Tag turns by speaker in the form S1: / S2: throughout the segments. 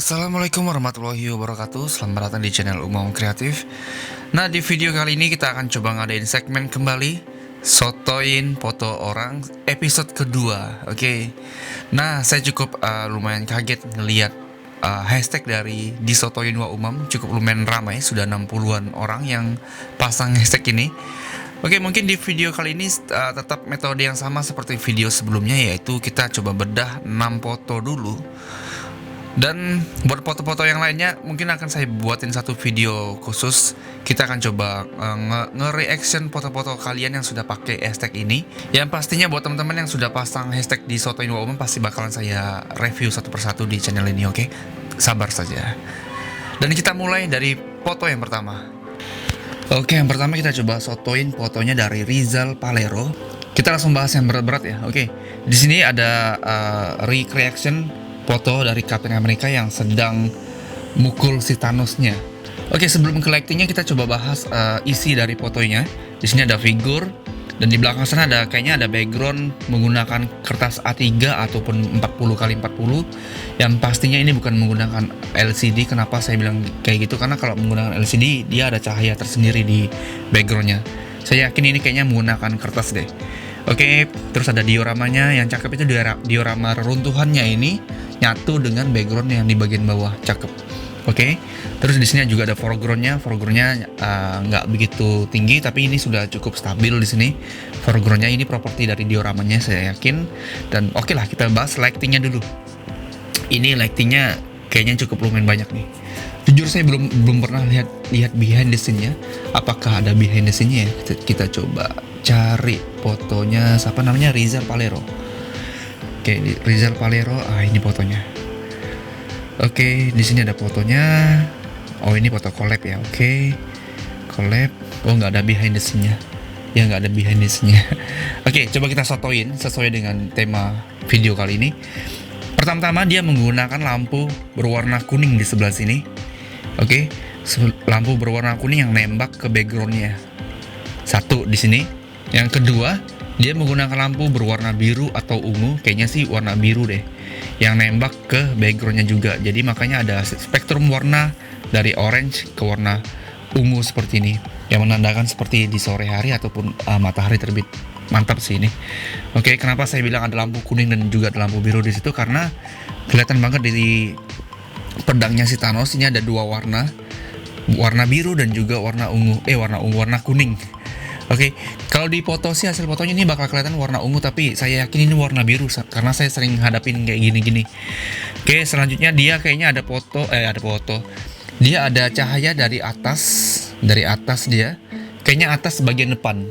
S1: Assalamualaikum warahmatullahi wabarakatuh. Selamat datang di channel Umam Kreatif. Nah, di video kali ini kita akan coba ngadain segmen kembali sotoin foto orang episode kedua. Oke. Nah, saya cukup lumayan kaget ngelihat hashtag dari disotoin wa umam cukup lumayan ramai, sudah 60-an orang yang pasang hashtag ini. Oke, mungkin di video kali ini tetap metode yang sama seperti video sebelumnya, yaitu kita coba bedah 6 foto dulu. Dan buat foto-foto yang lainnya mungkin akan saya buatin satu video khusus. Kita akan coba nge-reaction foto-foto kalian yang sudah pakai hashtag ini. Yang pastinya buat teman-teman yang sudah pasang hashtag di Sotoin wa Umam pasti bakalan saya review satu persatu di channel ini, oke? Sabar saja. Dan kita mulai dari foto yang pertama. Oke, yang pertama kita coba sotoin fotonya dari Rizal Palero. Kita langsung bahas yang berat-berat ya. Oke. Di sini ada reaction foto dari Captain America yang sedang mukul si Thanos-nya. Oke, sebelum ke lighting-nya kita coba bahas isi dari fotonya. Di sini ada figur dan di belakang sana kayaknya ada background menggunakan kertas A3 ataupun 40x40. Yang pastinya ini bukan menggunakan LCD. Kenapa saya bilang kayak gitu? Karena kalau menggunakan LCD dia ada cahaya tersendiri di background-nya. Saya yakin ini kayaknya menggunakan kertas deh. Oke, terus ada dioramanya. Yang cakep itu diorama reruntuhannya ini nyatu dengan background yang di bagian bawah, cakep. Oke, terus di sini juga ada foregroundnya. Foregroundnya nggak begitu tinggi, tapi ini sudah cukup stabil di sini. Foregroundnya ini properti dari dioramanya, saya yakin. Dan oke lah, kita bahas lightingnya dulu. Ini lightingnya kayaknya cukup lumayan banyak nih. Jujur saya belum pernah lihat behind the scene-nya. Apakah ada behind the scene-nya ya? Kita coba cari fotonya. Siapa namanya? Rizal Palero. Oke, Rizal Palero. Ini fotonya. Oke, di sini ada fotonya. Oh, ini foto collab ya. Oke. Collab. Oh, nggak ada behind the scene-nya. Ya, nggak ada behind the scene-nya. Oke, coba kita sotoin sesuai dengan tema video kali ini. Pertama-tama dia menggunakan lampu berwarna kuning di sebelah sini. Oke, lampu berwarna kuning yang nembak ke backgroundnya. Satu di sini. Yang kedua, dia menggunakan lampu berwarna biru atau ungu, kayaknya sih warna biru deh, yang nembak ke backgroundnya juga. Jadi makanya ada spektrum warna dari orange ke warna ungu seperti ini, yang menandakan seperti di sore hari ataupun matahari terbit. Mantap sih ini. Oke, kenapa saya bilang ada lampu kuning dan juga ada lampu biru di situ? Karena kelihatan banget di pedangnya si Thanos ini ada dua warna, warna biru dan juga warna ungu. Warna kuning. Oke, kalau di foto sih hasil fotonya ini bakal kelihatan warna ungu, tapi saya yakin ini warna biru karena saya sering hadapin kayak gini-gini. Oke, selanjutnya dia kayaknya ada foto. Dia ada cahaya dari atas dia. Kayaknya atas bagian depan.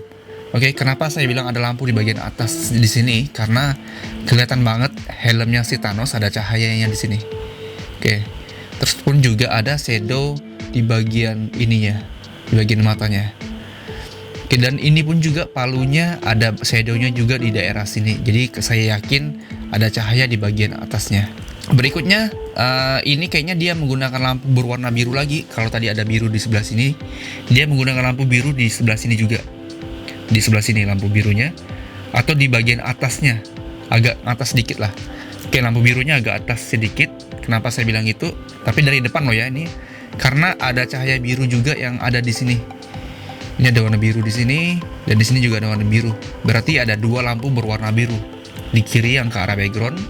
S1: Oke, kenapa saya bilang ada lampu di bagian atas di sini? Karena kelihatan banget helmnya si Thanos ada cahayanya di sini. Oke, terus pun juga ada shadow di bagian ininya, di bagian matanya. Oke, dan ini pun juga palunya ada shadownya juga di daerah sini. Jadi saya yakin ada cahaya di bagian atasnya. Berikutnya, ini kayaknya dia menggunakan lampu berwarna biru lagi. Kalau tadi ada biru di sebelah sini, dia menggunakan lampu biru di sebelah sini juga. Di sebelah sini lampu birunya, atau di bagian atasnya, agak atas sedikit lah. Oke, lampu birunya agak atas sedikit. Kenapa saya bilang itu? Tapi dari depan loh ya ini, karena ada cahaya biru juga yang ada di sini. Ini ada warna biru di sini, dan di sini juga ada warna biru. Berarti ada dua lampu berwarna biru di kiri yang ke arah background.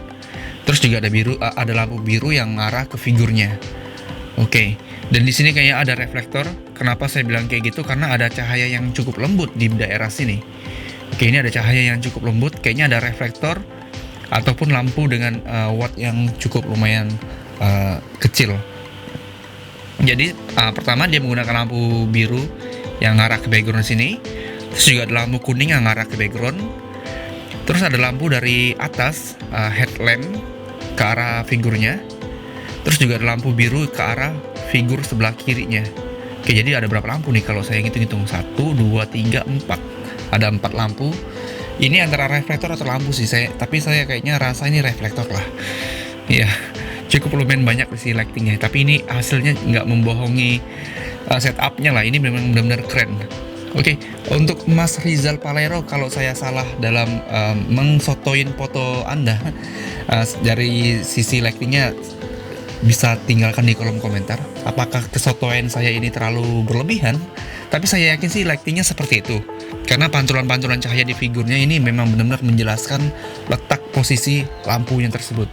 S1: Terus juga ada lampu biru yang ngarah ke figurnya. Oke, dan di sini kayaknya ada reflektor. Kenapa saya bilang kayak gitu? Karena ada cahaya yang cukup lembut di daerah sini. Oke, ini ada cahaya yang cukup lembut. Kayaknya ada reflektor ataupun lampu dengan watt yang cukup lumayan kecil. Jadi pertama dia menggunakan lampu biru yang ngarah ke background sini. Terus juga ada lampu kuning yang ngarah ke background. Terus ada lampu dari atas headlamp ke arah figurnya. Terus juga ada lampu biru ke arah figur sebelah kirinya. Oke, jadi ada berapa lampu nih kalau saya hitung-hitung? 1, 2, 3, 4. Ada 4 lampu. Ini antara reflektor atau lampu sih tapi saya kayaknya rasa ini reflektor lah. Iya, cukup lumayan banyak sih lightingnya. Tapi ini hasilnya nggak membohongi setupnya lah. Ini memang benar-benar keren. Oke, untuk Mas Rizal Palero, kalau saya salah dalam mengsotoin foto Anda dari sisi lightingnya, bisa tinggalkan di kolom komentar. Apakah kesotoyan saya ini terlalu berlebihan? Tapi saya yakin sih lightingnya seperti itu. Karena pantulan-pantulan cahaya di figurnya ini memang benar-benar menjelaskan letak posisi lampunya tersebut.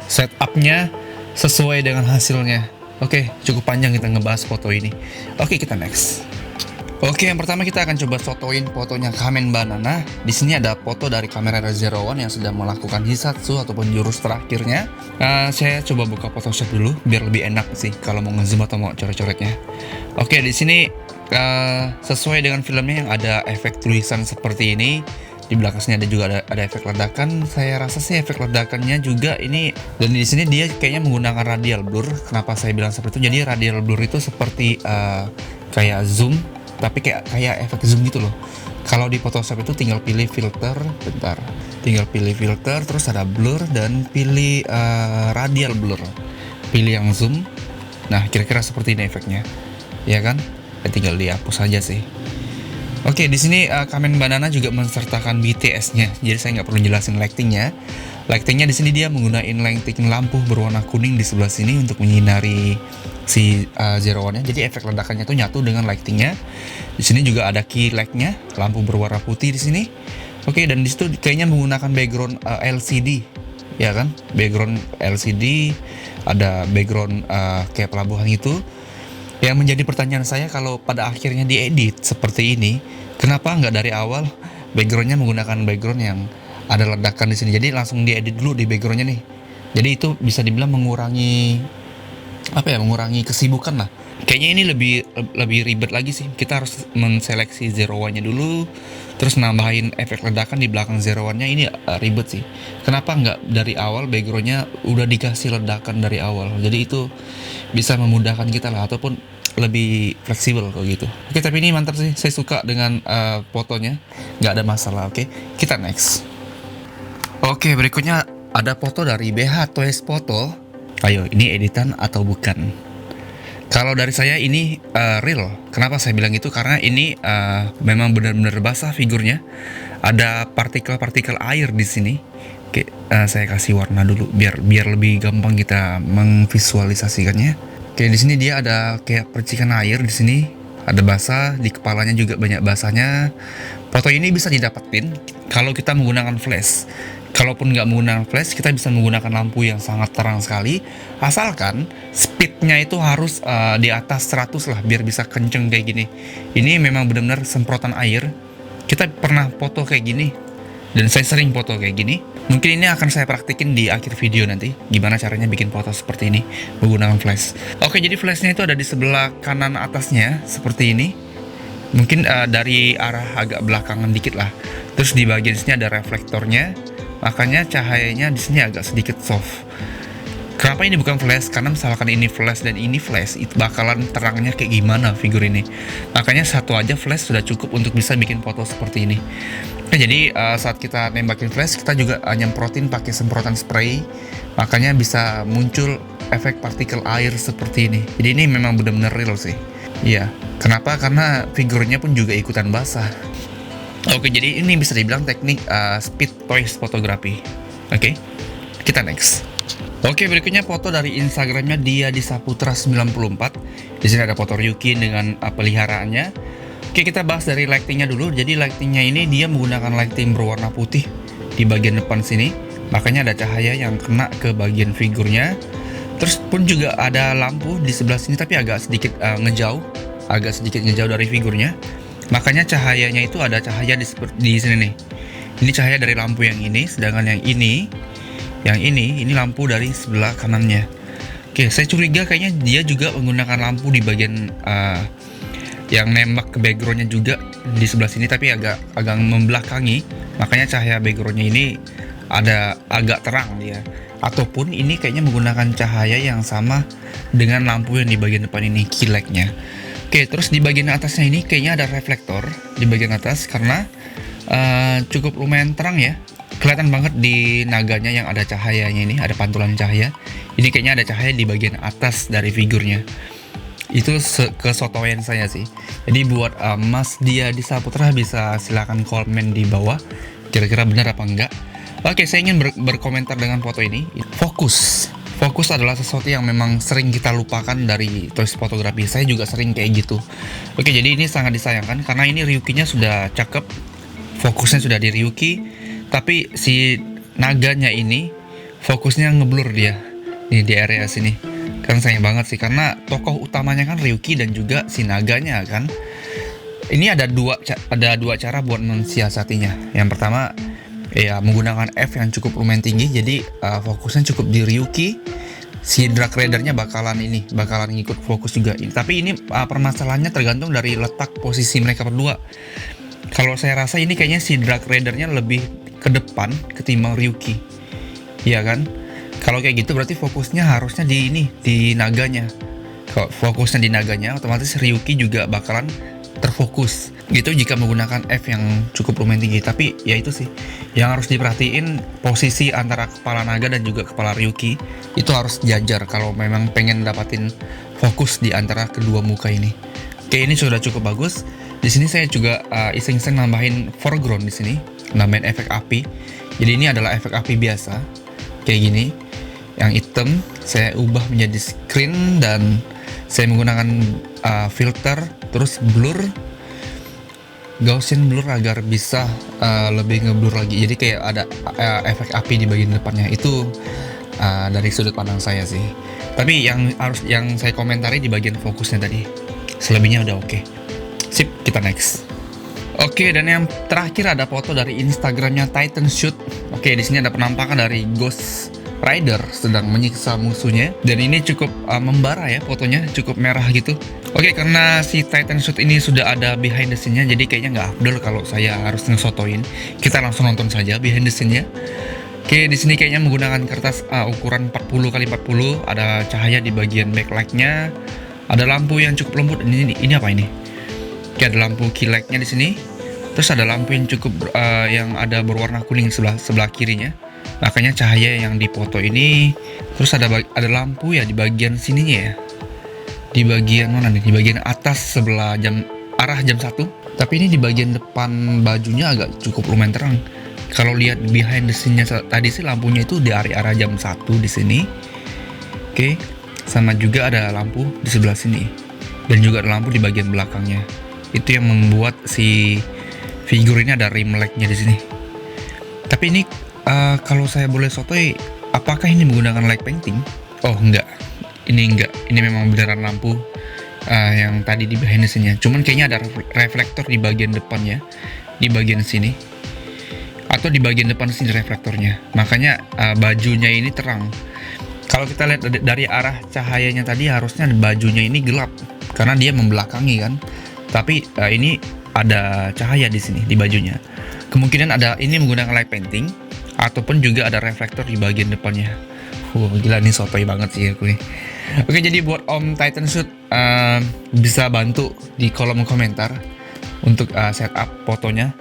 S1: Setupnya sesuai dengan hasilnya. Oke, cukup panjang kita ngebahas foto ini. Oke, kita next. Oke, yang pertama kita akan coba fotoin fotonya Kamen Banana. Di sini ada foto dari kamera Zero One yang sedang melakukan hisatsu ataupun jurus terakhirnya. Saya coba buka Photoshop dulu biar lebih enak sih kalau mau ngezoom atau mau coret-coretnya. Oke, di sini sesuai dengan filmnya yang ada efek tulisan seperti ini. Di belakang sini ada juga ada efek ledakan. Saya rasa sih efek ledakannya juga ini, dan di sini dia kayaknya menggunakan radial blur. Kenapa saya bilang seperti itu? Jadi radial blur itu seperti kayak zoom, tapi kayak efek zoom gitu loh. Kalau di Photoshop itu tinggal pilih filter, tinggal pilih filter, terus ada blur dan pilih radial blur. Pilih yang zoom. Nah, kira-kira seperti ini efeknya, ya kan? Tinggal dihapus saja sih. Oke, di sini Kamen Banana juga mensertakan BTS-nya, jadi saya nggak perlu jelasin lightingnya. Lightingnya di sini dia menggunakan lighting lampu berwarna kuning di sebelah sini untuk menyinari si Zero One-nya. Jadi efek ledakannya itu nyatu dengan lightingnya. Di sini juga ada key light-nya, lampu berwarna putih di sini. Oke, dan di situ kayaknya menggunakan background LCD, ya kan? Background LCD, ada background kayak pelabuhan itu. Yang menjadi pertanyaan saya, kalau pada akhirnya diedit seperti ini, kenapa nggak dari awal backgroundnya menggunakan background yang ada ledakan di sini? Jadi langsung diedit dulu di backgroundnya nih. Jadi itu bisa dibilang mengurangi mengurangi kesibukan lah. Kayaknya ini lebih ribet lagi sih. Kita harus menseleksi Zero One-nya dulu, terus nambahin efek ledakan di belakang Zero One-nya. Ini ribet sih. Kenapa nggak dari awal background-nya udah dikasih ledakan dari awal? Jadi itu bisa memudahkan kita lah, ataupun lebih fleksibel kalau gitu. Oke, tapi ini mantap sih. Saya suka dengan fotonya. Nggak ada masalah. Oke, kita next. Oke, berikutnya ada foto dari BH Toys Photo. Ayo, ini editan atau bukan? Kalau dari saya ini real. Kenapa saya bilang itu? Karena ini memang benar-benar basah figurnya. Ada partikel-partikel air di sini. Oke, saya kasih warna dulu biar lebih gampang kita memvisualisasikannya. Oke, di sini dia ada kayak percikan air di sini. Ada basah, di kepalanya juga banyak basahnya. Foto ini bisa didapetin kalau kita menggunakan flash. Kalaupun nggak menggunakan flash, kita bisa menggunakan lampu yang sangat terang sekali. Asalkan speednya itu harus di atas 100 lah, biar bisa kenceng kayak gini. Ini memang benar-benar semprotan air. Kita pernah foto kayak gini, dan saya sering foto kayak gini. Mungkin ini akan saya praktikin di akhir video nanti, gimana caranya bikin foto seperti ini menggunakan flash. Oke, jadi flashnya itu ada di sebelah kanan atasnya, seperti ini. Mungkin dari arah agak belakangan dikit lah. Terus di bagian sini ada reflektornya, makanya cahayanya di sini agak sedikit soft. Kenapa ini bukan flash? Karena misalkan ini flash dan ini flash, itu bakalan terangnya kayak gimana figur ini. Makanya satu aja flash sudah cukup untuk bisa bikin foto seperti ini. Nah, jadi saat kita nembakin flash, kita juga nyemprotin pakai semprotan spray. Makanya bisa muncul efek partikel air seperti ini. Jadi ini memang benar-benar real sih. Iya. Kenapa? Karena figurnya pun juga ikutan basah. Oke, jadi ini bisa dibilang teknik speed toys fotografi. Oke, kita next. Oke, berikutnya foto dari Instagramnya dia di Saputra 94. Di sini ada foto Ryuki dengan peliharaannya. Oke, kita bahas dari lightingnya dulu. Jadi lightingnya ini dia menggunakan lighting berwarna putih di bagian depan sini. Makanya ada cahaya yang kena ke bagian figurnya. Terus pun juga ada lampu di sebelah sini, tapi agak sedikit ngejauh dari figurnya. Makanya cahayanya itu ada cahaya di sini nih. Ini cahaya dari lampu yang ini, sedangkan yang ini lampu dari sebelah kanannya. Oke, saya curiga kayaknya dia juga menggunakan lampu di bagian yang nembak ke backgroundnya juga di sebelah sini, tapi agak membelakangi. Makanya cahaya backgroundnya ini ada agak terang dia. Ataupun ini kayaknya menggunakan cahaya yang sama dengan lampu yang di bagian depan ini, key light-nya. Oke, terus di bagian atasnya ini kayaknya ada reflektor di bagian atas karena cukup lumayan terang ya. Kelihatan banget di naganya yang ada cahayanya ini, ada pantulan cahaya. Ini kayaknya ada cahaya di bagian atas dari figurnya. Itu kesotoyan saya sih. Jadi buat Mas dia di Saputra bisa silakan komen di bawah. Kira-kira benar apa enggak? Oke, saya ingin berkomentar dengan foto ini. fokus adalah sesuatu yang memang sering kita lupakan dari toys fotografi. Saya juga sering kayak gitu. Oke, jadi ini sangat disayangkan karena ini Ryuki-nya sudah cakep, fokusnya sudah di Ryuki, tapi si naganya ini fokusnya ngeblur dia nih di area sini. Kan sayang banget sih karena tokoh utamanya kan Ryuki dan juga si naganya kan. Ini ada dua cara buat mensiasatinya. Yang pertama ya menggunakan F yang cukup lumayan tinggi, jadi fokusnya cukup di Ryuki. Si Dark Raider-nya bakalan ngikut fokus juga. Tapi ini permasalahannya tergantung dari letak posisi mereka berdua. Kalau saya rasa ini kayaknya si Dark Raider-nya lebih ke depan ketimbang Ryuki. Iya kan? Kalau kayak gitu berarti fokusnya harusnya di naganya. Kalau fokusnya di naganya, otomatis Ryuki juga bakalan terfokus gitu jika menggunakan F yang cukup lumayan tinggi. Tapi ya itu sih yang harus diperhatiin, posisi antara kepala naga dan juga kepala Ryuki itu harus jajar kalau memang pengen dapatin fokus di antara kedua muka ini. Oke, ini sudah cukup bagus. Di sini saya juga iseng-iseng nambahin foreground di sini, nambahin efek api. Jadi ini adalah efek api biasa kayak gini. Yang hitam saya ubah menjadi screen dan saya menggunakan filter, terus blur, Gaussian blur agar bisa lebih ngeblur lagi. Jadi kayak ada efek api di bagian depannya. Itu dari sudut pandang saya sih. Tapi yang saya komentari di bagian fokusnya tadi. Selebihnya udah oke. Sip, kita next. Oke, dan yang terakhir ada foto dari Instagramnya Titan Shoot. Oke, di sini ada penampakan dari Ghost Rider sedang menyiksa musuhnya, dan ini cukup membara ya, fotonya cukup merah gitu. Oke, karena si Titan Shoot ini sudah ada behind the scene-nya, jadi kayaknya nggak afdol kalau saya harus ngesotoin. Kita langsung nonton saja behind the scene-nya. Oke, di sini kayaknya menggunakan kertas ukuran 40x40, ada cahaya di bagian backlight-nya, ada lampu yang cukup lembut. Ini apa ini? Oke, ada lampu key light-nya di sini. Terus ada lampu yang cukup yang ada berwarna kuning sebelah kirinya. Makanya cahaya yang dipoto ini. Terus ada lampu ya di bagian sininya ya. Di bagian mana nih? Di bagian atas sebelah arah jam 1. Tapi ini di bagian depan bajunya agak cukup lumayan terang. Kalau lihat behind the scene-nya tadi sih lampunya itu di arah jam 1 di sini. Oke. Sama juga ada lampu di sebelah sini. Dan juga ada lampu di bagian belakangnya. Itu yang membuat si figur ini ada rim light-nya di sini. Tapi ini kalau saya boleh sotoi, apakah ini menggunakan light painting? Oh enggak, ini enggak. Ini memang beneran lampu yang tadi di behind the scene-nya. Cuman kayaknya ada reflektor di bagian depannya, di bagian sini, atau di bagian depan sini reflektornya. Makanya bajunya ini terang. Kalau kita lihat dari arah cahayanya tadi, harusnya bajunya ini gelap karena dia membelakangi kan. Tapi ini ada cahaya di sini di bajunya. Kemungkinan ini menggunakan light painting ataupun juga ada reflektor di bagian depannya. Gila nih, sotoy banget sih aku nih. Oke, jadi buat Om Titan Shoot bisa bantu di kolom komentar untuk setup fotonya.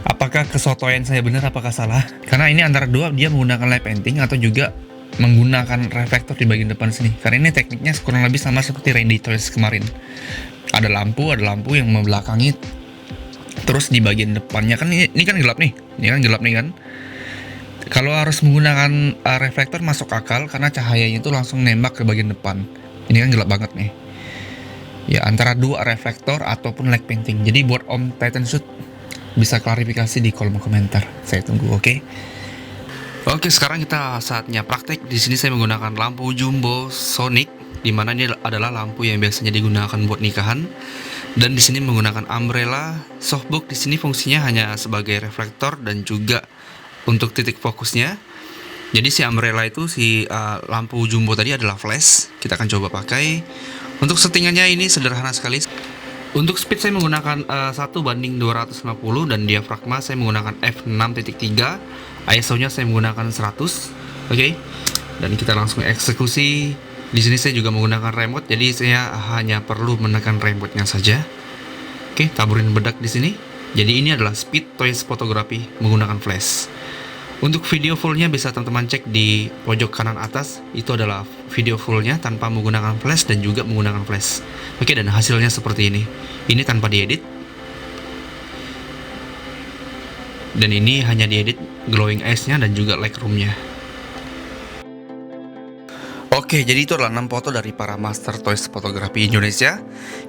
S1: Apakah kesotoyan saya benar, apakah salah? Karena ini antara dua, dia menggunakan light painting atau juga menggunakan reflektor di bagian depan sini. Karena ini tekniknya kurang lebih sama seperti Randy Toys kemarin. Ada lampu yang membelakangi. Terus di bagian depannya kan ini kan gelap nih. Ini kan gelap nih kan. Kalau harus menggunakan reflektor masuk akal karena cahayanya itu langsung nembak ke bagian depan. Ini kan gelap banget nih. Ya, antara dua reflektor ataupun light painting. Jadi buat Om Titan Shoot bisa klarifikasi di kolom komentar. Saya tunggu, oke? Oke, sekarang kita saatnya praktek. Di sini saya menggunakan lampu jumbo Sonic, di mana ini adalah lampu yang biasanya digunakan buat nikahan. Dan di sini menggunakan umbrella softbox. Di sini fungsinya hanya sebagai reflektor dan juga untuk titik fokusnya. Jadi si umbrella itu, si lampu jumbo tadi adalah flash. Kita akan coba pakai. Untuk settingannya ini sederhana sekali. Untuk speed saya menggunakan 1:250 dan diafragma saya menggunakan f6.3. ISO-nya saya menggunakan 100. Oke. Dan kita langsung eksekusi. Di sini saya juga menggunakan remote, jadi saya hanya perlu menekan remote-nya saja. Oke, taburin bedak di sini. Jadi ini adalah speed toys fotografi menggunakan flash. Untuk video fullnya bisa teman-teman cek di pojok kanan atas. Itu adalah video fullnya tanpa menggunakan flash dan juga menggunakan flash. Oke, dan hasilnya seperti ini. Ini tanpa diedit. Dan ini hanya diedit glowing eyes-nya dan juga lightroom-nya. Oke, jadi itu adalah 6 foto dari para master toys fotografi Indonesia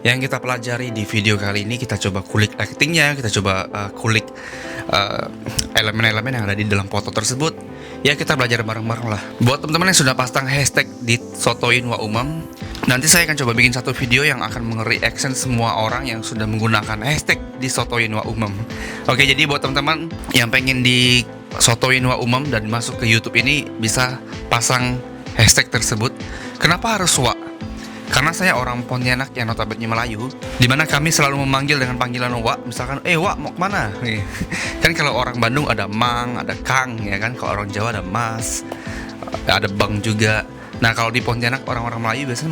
S1: yang kita pelajari di video kali ini. Kita coba kulik actingnya, kita coba kulik elemen-elemen yang ada di dalam foto tersebut. Ya, kita belajar bareng-bareng lah. Buat teman-teman yang sudah pasang hashtag di Sotoin Wa Umam, nanti saya akan coba bikin satu video yang akan reaction semua orang yang sudah menggunakan hashtag di Sotoin Wa Umam. Oke, jadi buat teman-teman yang pengen di Sotoin Wa Umam dan masuk ke YouTube ini, bisa pasang hashtag tersebut. Kenapa harus Wa? Karena saya orang Pontianak yang notabene Melayu, dimana kami selalu memanggil dengan panggilan Wa. Misalkan, Wa mau kemana? Kan kalau orang Bandung ada Mang, ada Kang, ya kan. Kalau orang Jawa ada Mas, ada Bang juga. Nah, kalau di Pontianak orang-orang Melayu biasanya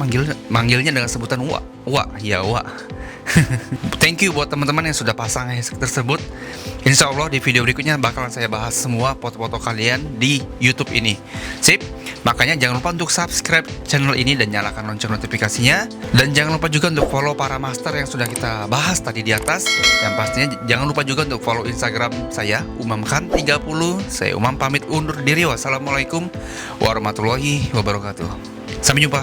S1: manggilnya dengan sebutan Wa. Ya Wa. Thank you buat teman-teman yang sudah pasang hashtag tersebut. Insya Allah di video berikutnya bakalan saya bahas semua foto-foto kalian di YouTube ini. Sip. Makanya jangan lupa untuk subscribe channel ini dan nyalakan lonceng notifikasinya. Dan jangan lupa juga untuk follow para master yang sudah kita bahas tadi di atas. Dan pastinya jangan lupa juga untuk follow Instagram saya, UmamKhan30. Saya Umam pamit undur diri. Wassalamualaikum warahmatullahi wabarakatuh. Sampai jumpa.